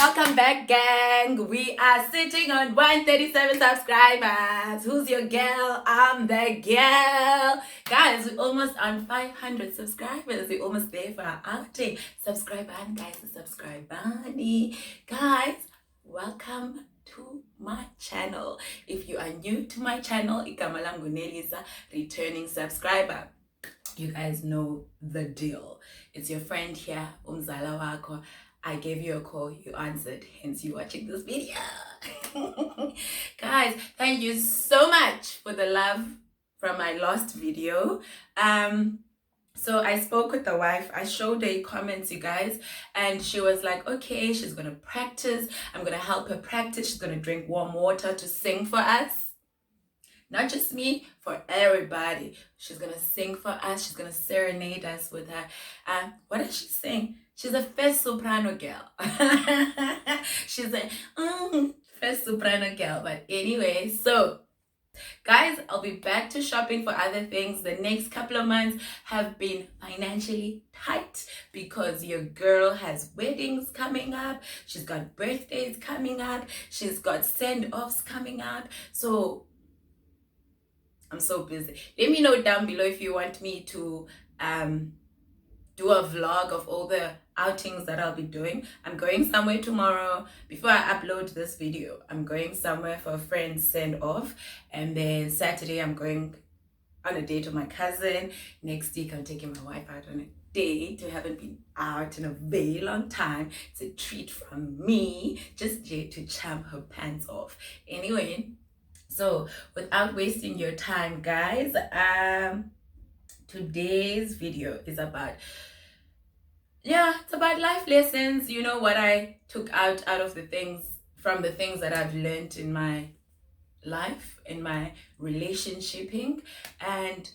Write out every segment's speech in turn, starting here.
Welcome back, gang. We are sitting on 137 subscribers. Who's your girl? I'm the girl. Guys, we're almost on 500 subscribers. We're almost there for our outing. Subscribe button, guys. The subscribe button. Guys, welcome to my channel. If you are new to my channel, igama langu Nelisa, returning subscriber. You guys know the deal. It's your friend here, Umzala Wako. I gave you a call, you answered, hence you watching this video. Guys, thank you so much for the love from my last video. So I spoke with the wife, I showed her comments, you guys, and she was like, okay, she's gonna practice. I'm gonna help her practice. She's gonna drink warm water to sing for us. Not just me, for everybody. She's gonna sing for us. She's gonna serenade us with her. What does she sing? She's a first soprano girl. She's a first soprano girl. But anyway, so guys, I'll be back to shopping for other things. The next couple of months have been financially tight because your girl has weddings coming up. She's got birthdays coming up. She's got send-offs coming up. So I'm so busy. Let me know down below if you want me to do a vlog of all the outings that I'll be doing. I'm going somewhere tomorrow. Before I upload this video, I'm going somewhere for a friend's send off, and then Saturday I'm going on a date with my cousin. Next week I'm taking my wife out on a date. We haven't been out in a very long time. It's a treat from me, just to charm her pants off. Anyway, so without wasting your time, guys, today's video is about, it's about life lessons. You know, what I took out of the things, from the things that I've learned in my life, in my relationshiping, and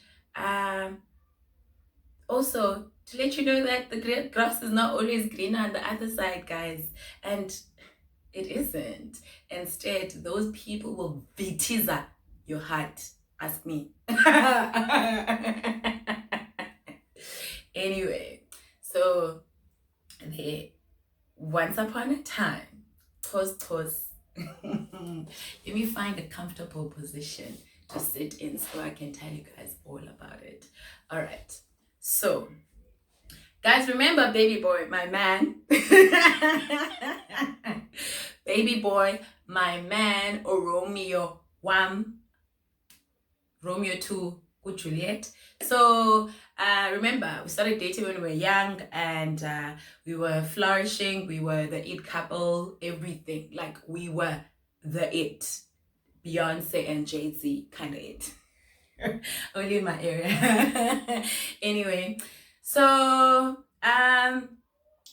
also to let you know that the grass is not always greener on the other side, guys, and it isn't. Instead, those people will vitiza your heart. Ask me. Anyway, so once upon a time, toss. Let me find a comfortable position to sit in so I can tell you guys all about it. All right. So, guys, remember baby boy, my man. Baby boy, my man, or Romeo 1, Romeo 2, good Juliet. So remember, we started dating when we were young, and we were flourishing. We were the it couple, everything. Like, we were the it. Beyonce and Jay-Z kind of it. Only in my area. Anyway, so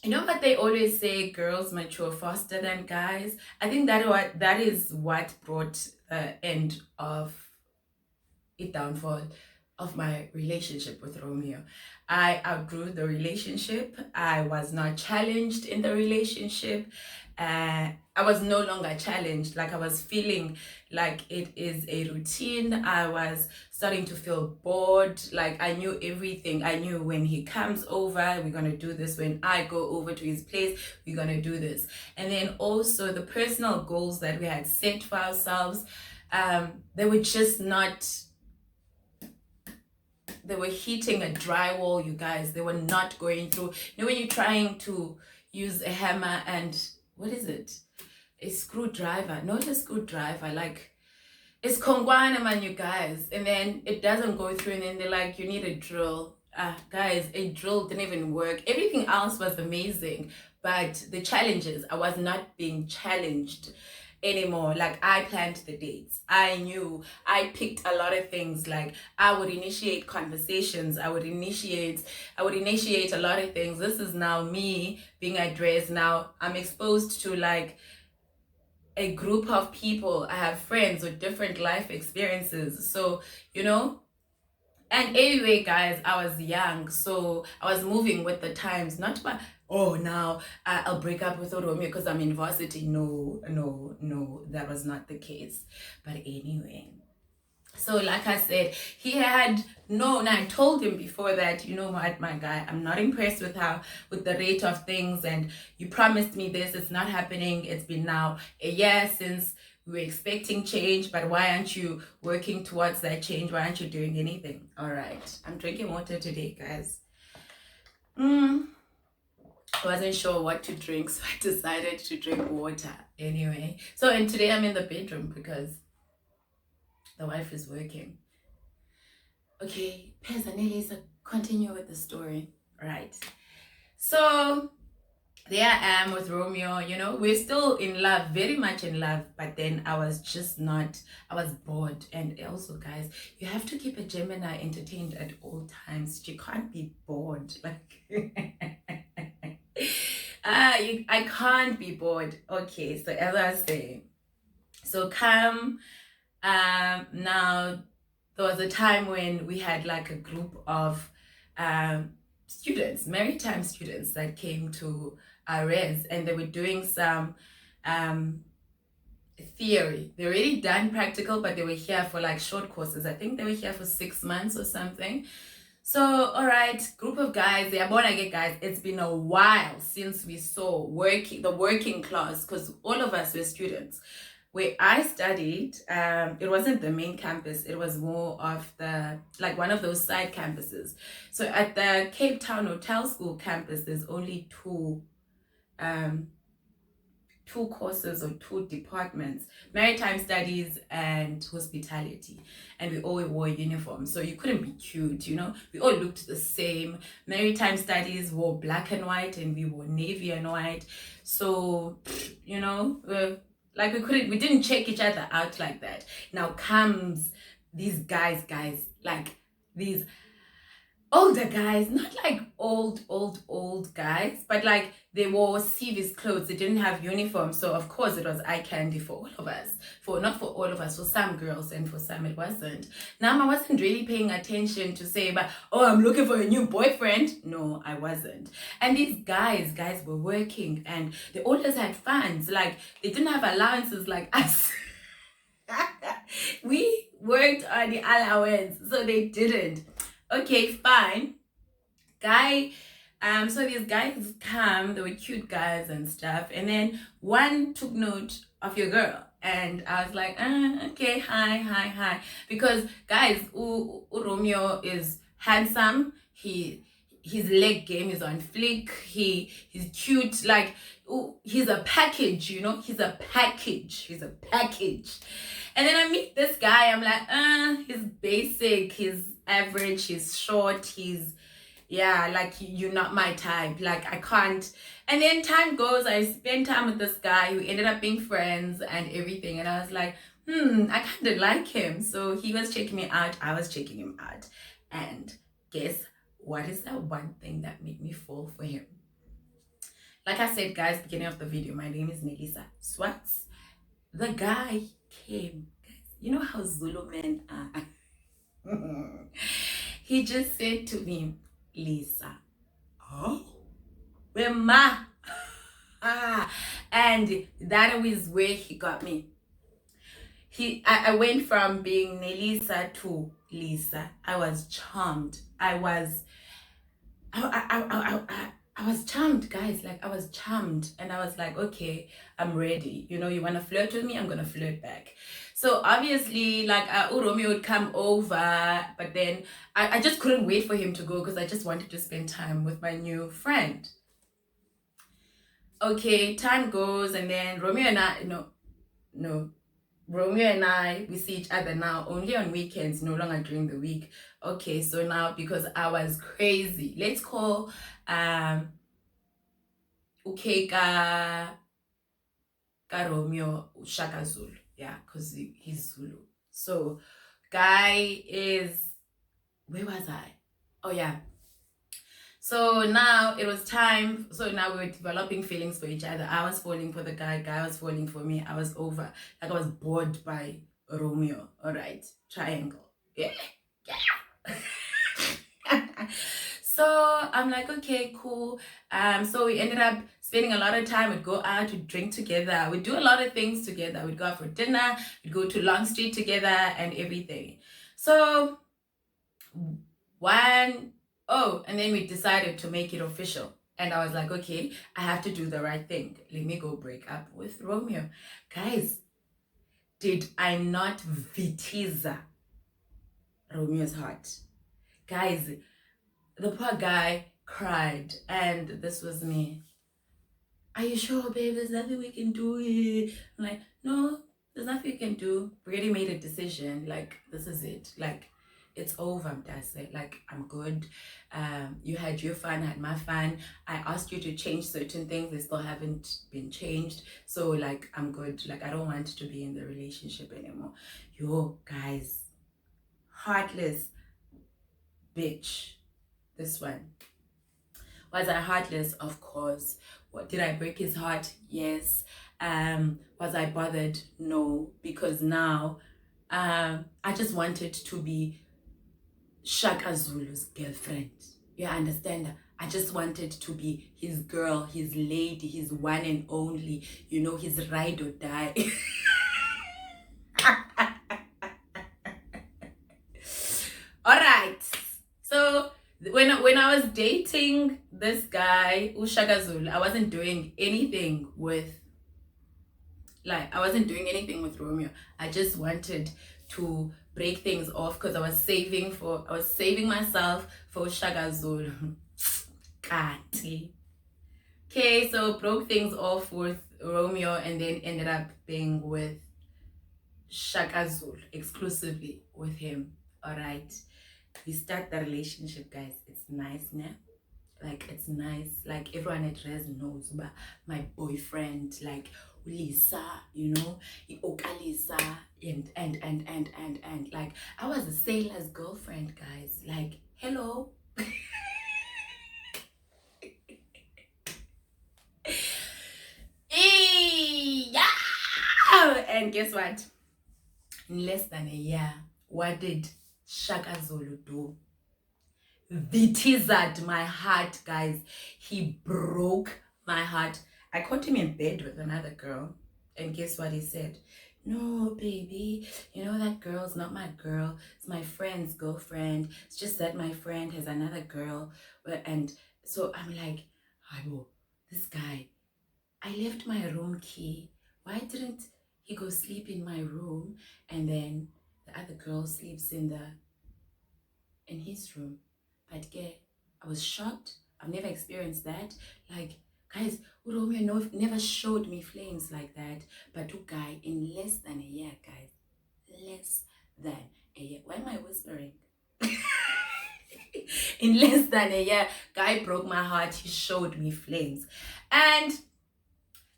you know what they always say, girls mature faster than guys. I think that is what brought the end of it, downfall of my relationship with Romeo. I outgrew the relationship. I was not challenged in the relationship. I was no longer challenged. Like, I was feeling like it is a routine. I was starting to feel bored. Like, I knew everything. I knew when he comes over, we're going to do this. When I go over to his place, we're going to do this. And then also the personal goals that we had set for ourselves, they were just not, they were hitting a dry wall, you guys. They were not going through. You know, when you're trying to use a hammer and, what is it? A screwdriver, not a screwdriver, like, it's kongwana, man, you guys. And then it doesn't go through, and then they're like, you need a drill. Guys, a drill didn't even work. Everything else was amazing, but the challenges, I was not being challenged anymore. Like, I planned the dates. I knew, I picked a lot of things. Like, I would initiate conversations. I would initiate a lot of things. This is now me being addressed. Now I'm exposed to, like, a group of people. I have friends with different life experiences. So, you know, and anyway, guys, I was young, so I was moving with the times. Not by, oh, now I'll break up with Romeo because I'm in varsity. No, that was not the case. But anyway, So like I said, he had known, I told him before that, you know what, my guy, I'm not impressed with the rate of things, and you promised me this, it's not happening. It's been now a year since we were expecting change, but why aren't you working towards that change? Why aren't you doing anything? All right, I'm drinking water today, guys. I wasn't sure what to drink, so I decided to drink water anyway. So, and today I'm in the bedroom because the wife is working. Okay, Pezanelli, so continue with the story. Right. So there I am with Romeo, you know, we're still in love, very much in love, but then I was just not, I was bored. And also, guys, you have to keep a Gemini entertained at all times. She can't be bored. Like, I can't be bored. Okay, so as I was saying, so come now there was a time when we had like a group of students, maritime students, that came to our res, and they were doing some theory. They already done practical, but they were here for like short courses. I think they were here for 6 months or something. So, all right, group of guys, they are born again, guys. It's been a while since we saw the working class, because all of us were students. Where I studied, it wasn't the main campus. It was more of the, like, one of those side campuses. So at the Cape Town Hotel School campus, there's only two courses or two departments: maritime studies and hospitality, and we all wore uniforms, so you couldn't be cute, you know. We all looked the same. Maritime studies wore black and white, and we wore navy and white. So, you know, like we didn't check each other out like that. Now comes these guys, like these older guys, not like old guys, but like they wore civis clothes. They didn't have uniforms, so of course it was eye candy for all of us. For not for all of us, for some girls, and for some it wasn't. Now I wasn't really paying attention to say, but oh, I'm looking for a new boyfriend. No, I wasn't. And these guys were working, and they always had funds. Like, they didn't have allowances like us. We worked on the allowance, so they didn't. Okay, fine. So these guys come, they were cute guys and stuff, and then one took note of your girl, and I was like, okay, hi. Because, guys, Romeo is handsome, his leg game is on flick, he's cute, like, he's a package, you know, he's a package. And then I meet this guy, I'm like, he's basic, he's average, he's short, like, you're not my type, like, I can't. And then time goes, I spend time with this guy who ended up being friends and everything, and I was like, I kind of like him. So he was checking me out, I was checking him out, and guess what is that one thing that made me fall for him? Like I said, guys, beginning of the video, my name is Nelisa Swartz. The guy came, guys, you know how Zulu men are. He just said to me, Lisa, oh, where ma? And that was where he got me. I went from being Nelisa to Lisa. I was charmed. I was charmed, guys. Like, I was charmed, and I was like, okay, I'm ready. You know, you want to flirt with me? I'm gonna flirt back. So obviously, like, Romeo would come over, but then I just couldn't wait for him to go, because I just wanted to spend time with my new friend. Okay, time goes, and then Romeo and I, we see each other now only on weekends, no longer during the week. Okay, so now, because I was crazy, let's call Ukeka ka Romeo Shaka Zulu, yeah, because he's Zulu. So guy is, where was I? Oh yeah. So now it was time. So now we were developing feelings for each other. I was falling for the guy was falling for me. I was over. Like, I was bored by Romeo. All right, triangle. Yeah. So I'm like, okay, cool. So we ended up spending a lot of time. We'd go out, we'd drink together, we'd do a lot of things together. We'd go out for dinner, we'd go to Long Street together and everything. So and then we decided to make it official. And I was like, okay, I have to do the right thing. Let me go break up with Romeo. Guys, did I not vitiza Romeo's heart? Guys, the poor guy cried, and this was me. Are you sure, babe? There's nothing we can do here. I'm like, no, there's nothing we can do. We already made a decision. Like, this is it. Like, it's over, Mdase. Like, I'm good. You had your fun, I had my fun. I asked you to change certain things. They still haven't been changed. So, like, I'm good. Like, I don't want to be in the relationship anymore. Yo, guys, heartless bitch. This one. Was I heartless? Of course. What, did I break his heart? Yes. Was I bothered? No, because now I just wanted to be Shaka Zulu's girlfriend. You understand? I just wanted to be his girl, his lady, his one and only, you know, his ride or die. All right. So when I was dating this guy, Ushaka Zulu, I wasn't doing anything with Romeo. I just wanted to break things off because I was saving myself for Ushaka Zulu. Kati. Okay, so broke things off with Romeo and then ended up being with Shaka Zulu, exclusively with him. All right. We start the relationship, guys. It's nice now. Like, it's nice. Like, everyone at Res knows about my boyfriend, like Lisa, you know, Lisa, and like, I was a sailor's girlfriend, guys. Like, hello. Yeah. And guess what? In less than a year, what did Shaka Zulu do? Vitizaed my heart, guys. He broke my heart. I caught him in bed with another girl, and guess what he said? No, baby, you know that girl's not my girl. It's my friend's girlfriend. It's just that my friend has another girl. And so I'm like, Habo, this guy, I left my room key. Why didn't he go sleep in my room and then the other girl sleeps in his room? But yeah, I was shocked. I've never experienced that. Like, guys, Romeo never showed me flames like that. But to guy, in less than a year, guys, less than a year. Why am I whispering? In less than a year, guy broke my heart. He showed me flames. And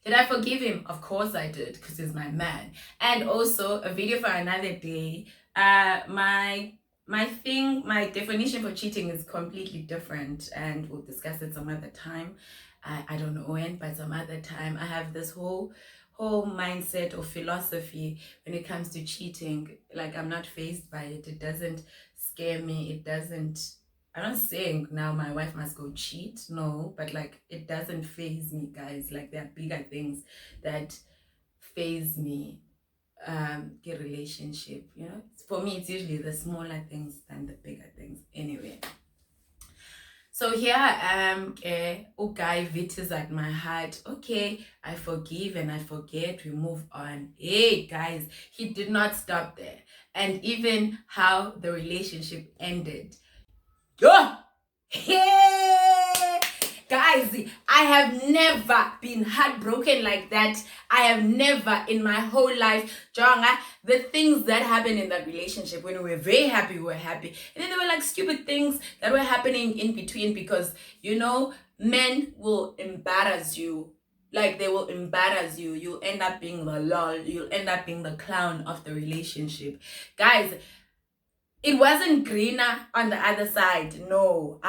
did I forgive him? Of course I did, because he's my man. And also, a video for another day. My definition for cheating is completely different, and we'll discuss it some other time. I don't know when, but some other time. I have this whole mindset or philosophy when it comes to cheating. Like, I'm not fazed by it. It doesn't scare me. I'm not saying now my wife must go cheat, no, but like, it doesn't faze me, guys. Like, there are bigger things that faze me. Get relationship, you know, for me it's usually the smaller things than the bigger things. Anyway, so here I am, guy vitis at my heart. Okay, I forgive and I forget, we move on. Hey guys, he did not stop there. And even how the relationship ended, yeah. Hey guys, I have never been heartbroken like that. I have never in my whole life, Jonga, the things that happened in that relationship, when we were very happy, we were happy. And then there were like stupid things that were happening in between, because, you know, men will embarrass you. Like, they will embarrass you. You'll end up being the lol. You'll end up being the clown of the relationship. Guys, it wasn't greener on the other side. No,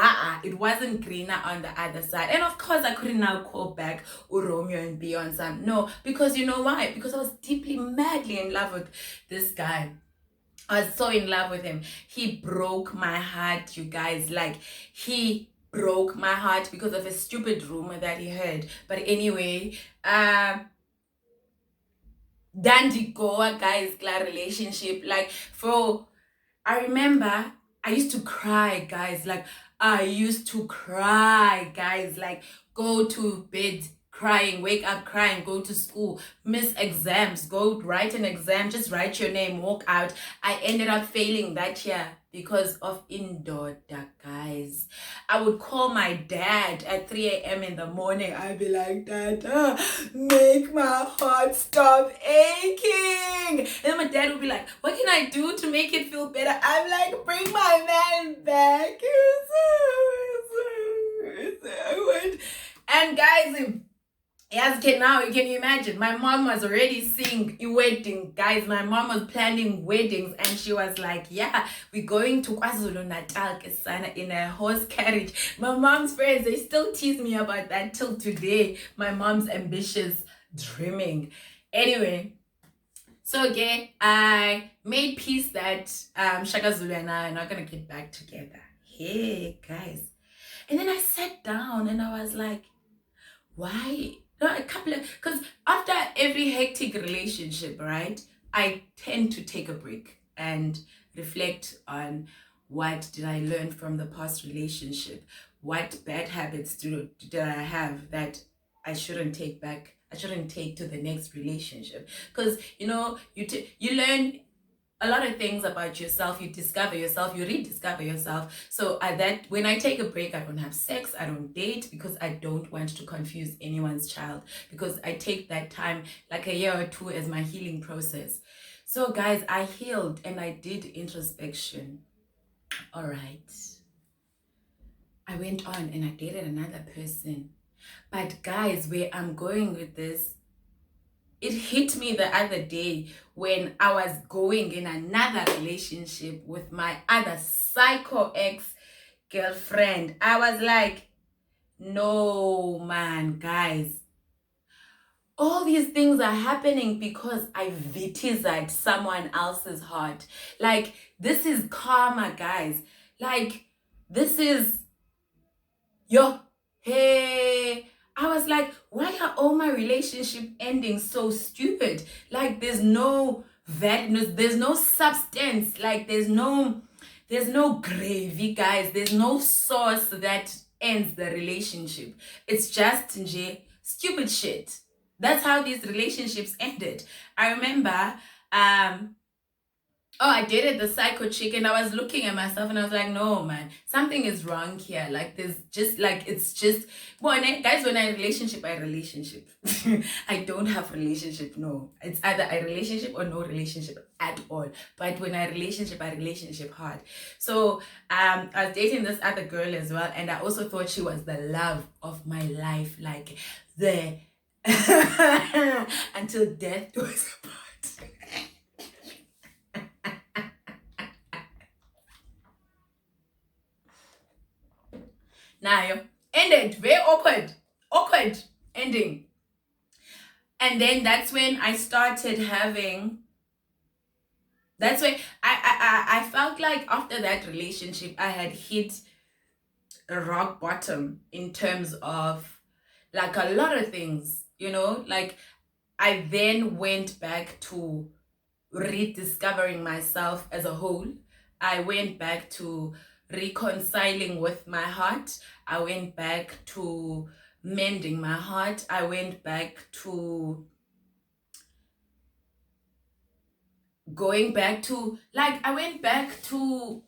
it wasn't greener on the other side. And of course, I couldn't now call back Romeo and Beyonce. No, because you know why? Because I was deeply, madly in love with this guy. I was so in love with him. He broke my heart, you guys. Like, he broke my heart because of a stupid rumor that he heard. But anyway, Dandy Goa guys, relationship. Like, for I remember I used to cry, guys. Like, I used to cry, guys. Like, go to bed crying, wake up crying, go to school, miss exams, go write an exam, just write your name, walk out. I ended up failing that year because of indoda, guys. I would call my dad at 3 a.m. in the morning. I'd be like, Dad, make my heart stop aching. And then my dad would be like, what can I do to make it feel better? I'm like, bring my man back. And guys, yes, now can you imagine? My mom was already seeing a wedding, guys. My mom was planning weddings, and she was like, "Yeah, we're going to KwaZulu Natal, Kesana, in a horse carriage." My mom's friends, they still tease me about that till today. My mom's ambitious dreaming. Anyway, so again, I made peace that Shaka Zulu and I are not gonna get back together. Hey guys, and then I sat down and I was like, why? No, a couple of, because after every hectic relationship, right, I tend to take a break and reflect on what did I learn from the past relationship, what bad habits did I have that I shouldn't take back, I shouldn't take to the next relationship. Because you know, you learn a lot of things about yourself, you discover yourself, you rediscover yourself. So that when I take a break, I don't have sex, I don't date, because I don't want to confuse anyone's child, because I take that time, like a year or two, as my healing process. So guys, I healed and I did introspection. All right, I went on and I dated another person. But guys, where I'm going with this, it hit me the other day when I was going in another relationship with my other psycho ex-girlfriend. I was like, no, man, guys. All these things are happening because I vitized someone else's heart. Like, this is karma, guys. Like, this is yo, hey. I was like, why are all my relationship endings so stupid? Like, there's no value, there's no substance, like there's no gravy, guys. There's no sauce that ends the relationship. It's just stupid shit. That's how these relationships ended. I remember I dated the psycho chick and I was looking at myself and I was like, no, man, something is wrong here. Like, there's just like, it's just, well, guys, when I relationship, I don't have relationship, no. It's either a relationship or no relationship at all. But when I relationship hard. So I was dating this other girl as well. And I also thought she was the love of my life. Like, the, until death do us apart. Now, ended very awkward ending. And then that's when I started having, that's when I felt like after that relationship, I had hit a rock bottom in terms of like a lot of things, you know, like I then went back to rediscovering myself as a whole. I went back to reconciling with my heart. I went back to mending my heart. I went back to I went back to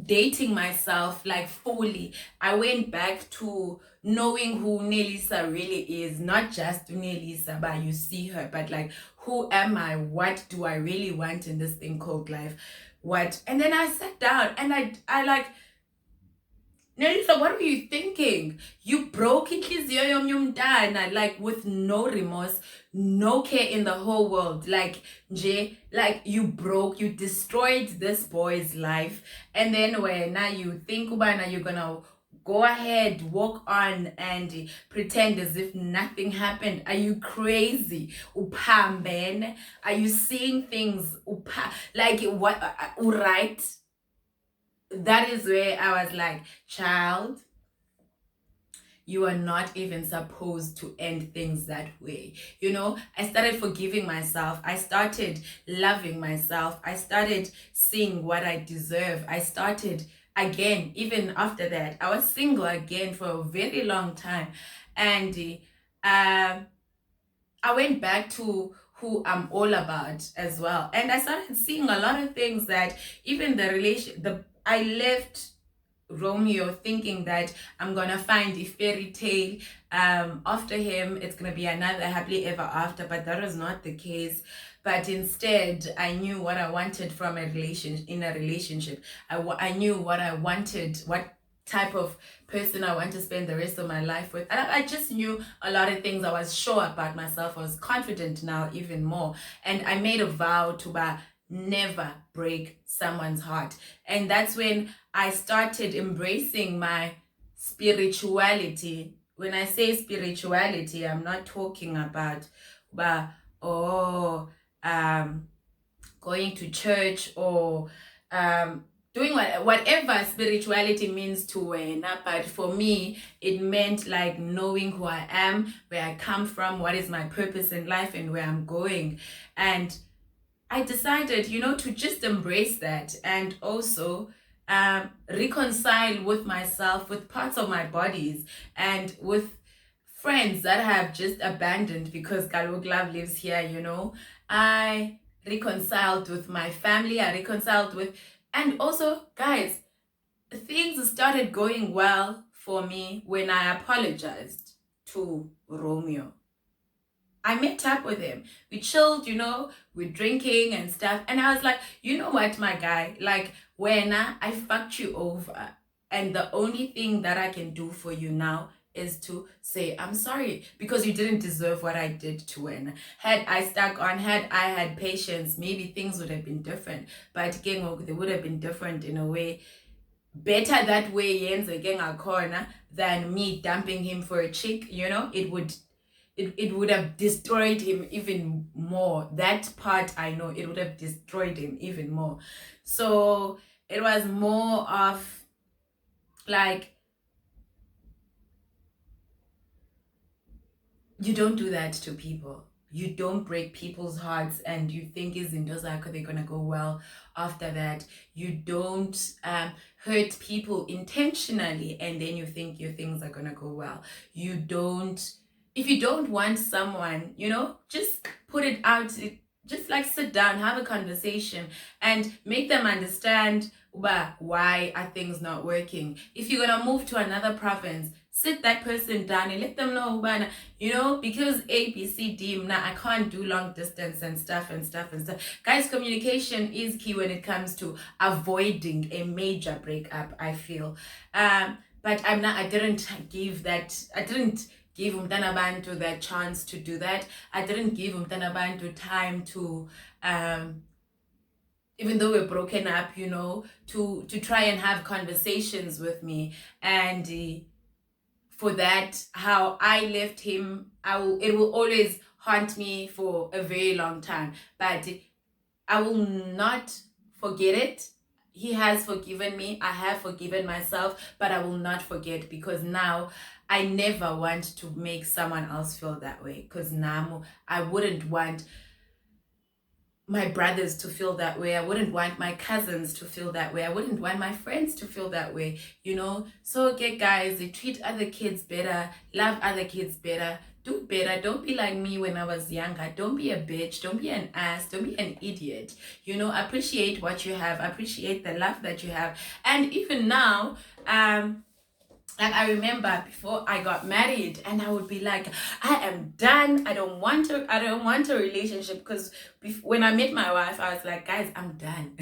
dating myself like fully. I went back to knowing who Nelisa really is, not just Nelisa, but you see her, but like, who am I? What do I really want in this thing called life? What? And then I sat down and I like, Nelisa, what were you thinking? You broke inhliziyo yomnye umntana, like with no remorse, no care in the whole world. Like, like you destroyed this boy's life. And then when now you think about you're gonna go ahead, walk on and pretend as if nothing happened. Are you crazy? Upambene? Are you seeing things? Like what? Right? That is where I was like, child, you are not even supposed to end things that way. You know, I started forgiving myself. I started loving myself. I started seeing what I deserve. I started again, even after that, I was single again for a very long time. And I went back to who I'm all about as well. And I started seeing a lot of things that even I left Romeo thinking that I'm gonna find a fairy tale after him. It's gonna be another happily ever after, but that was not the case. But instead, I knew what I wanted from a relationship. I knew what I wanted, what type of person I want to spend the rest of my life with. And I just knew a lot of things. I was sure about myself. I was confident now even more. And I made a vow to never break someone's heart. And that's when I started embracing my spirituality. When I say spirituality, I'm not talking about oh going to church or doing whatever spirituality means to wena. But for me, it meant like knowing who I am, where I come from, what is my purpose in life, and where I'm going. And I decided, to just embrace that, and also reconcile with myself, with parts of my bodies, and with friends that I have just abandoned because Galwag Love lives here. I reconciled with my family, I reconciled with, and also, guys, things started going well for me when I apologized to Romeo. I met up with him. We chilled, we're drinking and stuff. And I was like, you know what, my guy? Like, when I fucked you over, and the only thing that I can do for you now is to say, I'm sorry, because you didn't deserve what I did to Wena. Had I stuck on, had I had patience, maybe things would have been different. But again, they would have been different in a way. Better that way, yenze ke corner, than me dumping him for a chick, it would have destroyed him even more. That part, I know, it would have destroyed him even more. So it was more of like, you don't do that to people. You don't break people's hearts and you think izinto zakho they're gonna go well after that. You don't hurt people intentionally and then you think your things are gonna go well. If you don't want someone, just put it out. Just like sit down, have a conversation, and make them understand why are things not working. If you're gonna move to another province, sit that person down and let them know, because A, B, C, D, I can't do long distance and stuff. Guys, communication is key when it comes to avoiding a major breakup, I feel. But I didn't give Umntana Bantu that chance to do that. I didn't give Umntana Bantu time to even though we're broken up, to try and have conversations with me. And for that, how I left him, it will always haunt me for a very long time. But I will not forget it. He has forgiven me. I have forgiven myself, but I will not forget, because now I never want to make someone else feel that way. Because now I wouldn't want my brothers to feel that way. I wouldn't want my cousins to feel that way. I wouldn't want my friends to feel that way, So, okay, guys, treat other kids better, love other kids better, do better. Don't be like me when I was younger. Don't be a bitch. Don't be an ass. Don't be an idiot. Appreciate what you have. Appreciate the love that you have. And even now, like I remember before I got married, and I would be like, I am done. I don't want a relationship, because when I met my wife, I was like, guys, I'm done.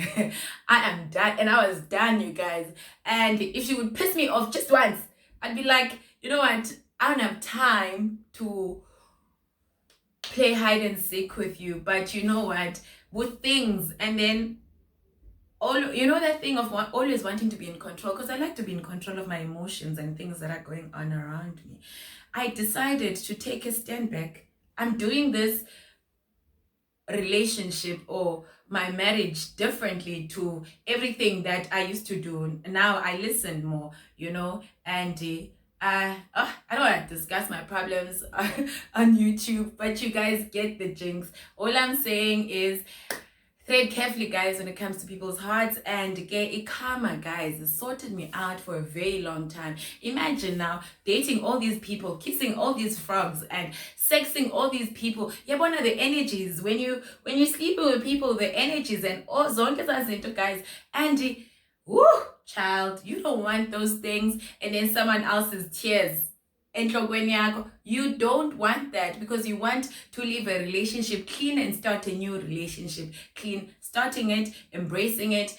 I am done. And I was done, you guys. And if she would piss me off just once, I'd be like, you know what? I don't have time to play hide and seek with you. But you know what? With things, and then that thing of always wanting to be in control, because I like to be in control of my emotions and things that are going on around me. I decided to take a stand back. I'm doing this relationship or my marriage differently to everything that I used to do. Now I listen more, and I don't want to discuss my problems on YouTube, but you guys get the jinx. All I'm saying is tread carefully, guys, when it comes to people's hearts. And karma, guys, it sorted me out for a very long time. Imagine now dating all these people, kissing all these frogs, and sexing all these people. Yeah, one of the energies when you sleeping with people, the energies and all zonke zazinto, guys. And woo, child, you don't want those things, and then someone else's tears. You don't want that, because you want to leave a relationship clean and start a new relationship clean, starting it, embracing it,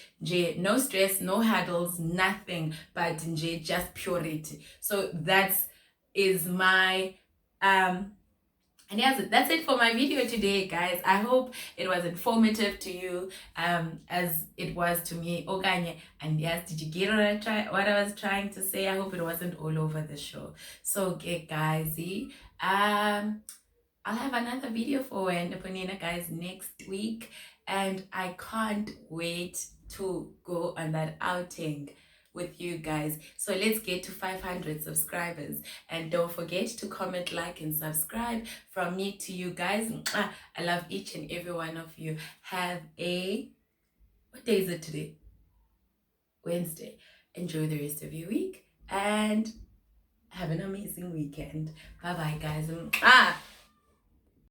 no stress, no hurdles, nothing but just purity. So is my and yes, that's it for my video today, guys. I hope it was informative to you, as it was to me. Oganye, and yes, did you get what I was trying to say? I hope it wasn't all over the show. So, okay, guys, I'll have another video for Panina, guys, next week, and I can't wait to go on that outing with you guys. So let's get to 500 subscribers, and don't forget to comment, like, and subscribe. From me to you guys, I love each and every one of you. Have a, what day is it today? Wednesday. Enjoy the rest of your week and have an amazing weekend. Bye bye, guys.